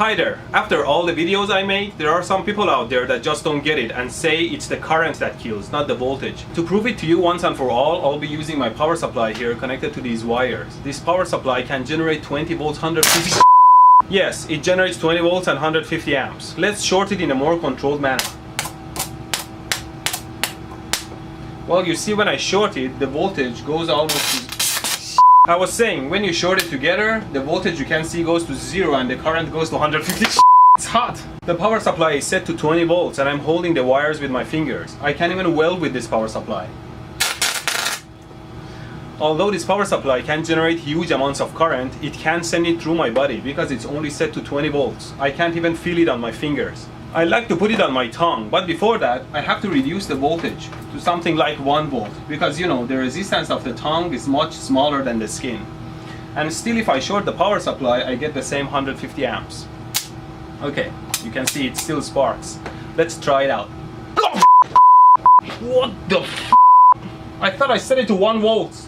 Hi there! After all the videos I made, there are some people out there that just don't get it and say it's the current that kills, not the voltage. To prove it to you once and for all, I'll be using my power supply here connected to these wires. This power supply can generate 20 volts, 150... Yes, it generates 20 volts and 150 amps. Let's short it in a more controlled manner. Well, you see when I short it, the voltage goes almost to... I was saying, when you short it together, the voltage you can see goes to 0 and the current goes to 150. It's hot! The power supply is set to 20 volts and I'm holding the wires with my fingers. I can't even weld with this power supply. Although this power supply can generate huge amounts of current, it can't send it through my body because it's only set to 20 volts. I can't even feel it on my fingers. I like to put it on my tongue, but before that, I have to reduce the voltage to something like 1 volt because, you know, the resistance of the tongue is much smaller than the skin. And still, if I short the power supply, I get the same 150 amps. Okay, you can see it still sparks. Let's try it out. What the f? I thought I set it to 1 volt.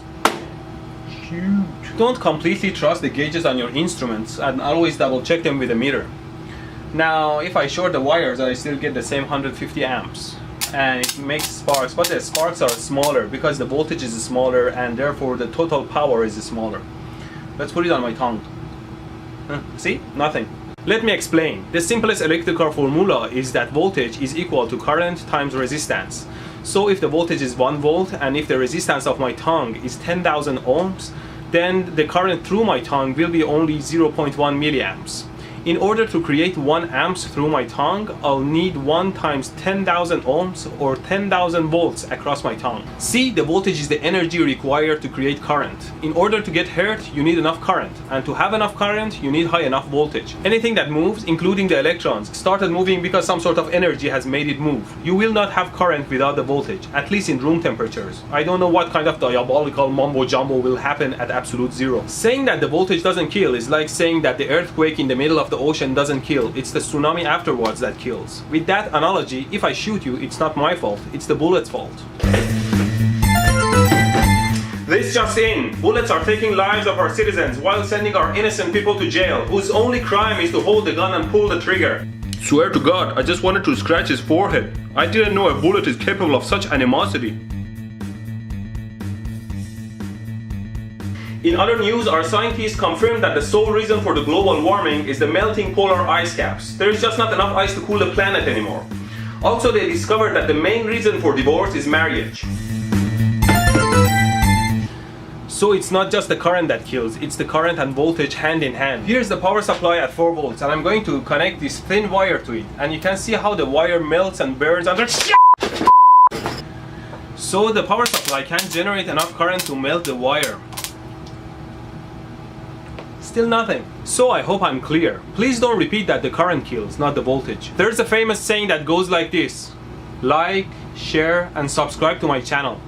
Huge. Don't completely trust the gauges on your instruments and always double check them with a meter. Now, if I short the wires, I still get the same 150 amps. And it makes sparks, but the sparks are smaller because the voltage is smaller and therefore the total power is smaller. Let's put it on my tongue. See? Nothing. Let me explain. The simplest electrical formula is that voltage is equal to current times resistance. So if the voltage is 1 volt and if the resistance of my tongue is 10,000 ohms, then the current through my tongue will be only 0.1 milliamps. In order to create 1 amps through my tongue, I'll need 1 times 10,000 ohms or 10,000 volts across my tongue. See, the voltage is the energy required to create current. In order to get hurt, you need enough current. And to have enough current, you need high enough voltage. Anything that moves, including the electrons, started moving because some sort of energy has made it move. You will not have current without the voltage, at least in room temperatures. I don't know what kind of diabolical mumbo jumbo will happen at absolute zero. Saying that the voltage doesn't kill is like saying that the earthquake in the middle of the ocean doesn't kill, it's the tsunami afterwards that kills. With that analogy, if I shoot you, it's not my fault, it's the bullet's fault. This just in, bullets are taking lives of our citizens while sending our innocent people to jail, whose only crime is to hold the gun and pull the trigger. Swear to God, I just wanted to scratch his forehead. I didn't know a bullet is capable of such animosity. In other news, our scientists confirmed that the sole reason for the global warming is the melting polar ice caps. There is just not enough ice to cool the planet anymore. Also, they discovered that the main reason for divorce is marriage. So it's not just the current that kills, it's the current and voltage hand in hand. Here's the power supply at 4 volts and I'm going to connect this thin wire to it. And you can see how the wire melts and burns under... So the power supply can't generate enough current to melt the wire. Still nothing. So I hope I'm clear. Please don't repeat that the current kills, not the voltage. There's a famous saying that goes like this: like, share, and subscribe to my channel.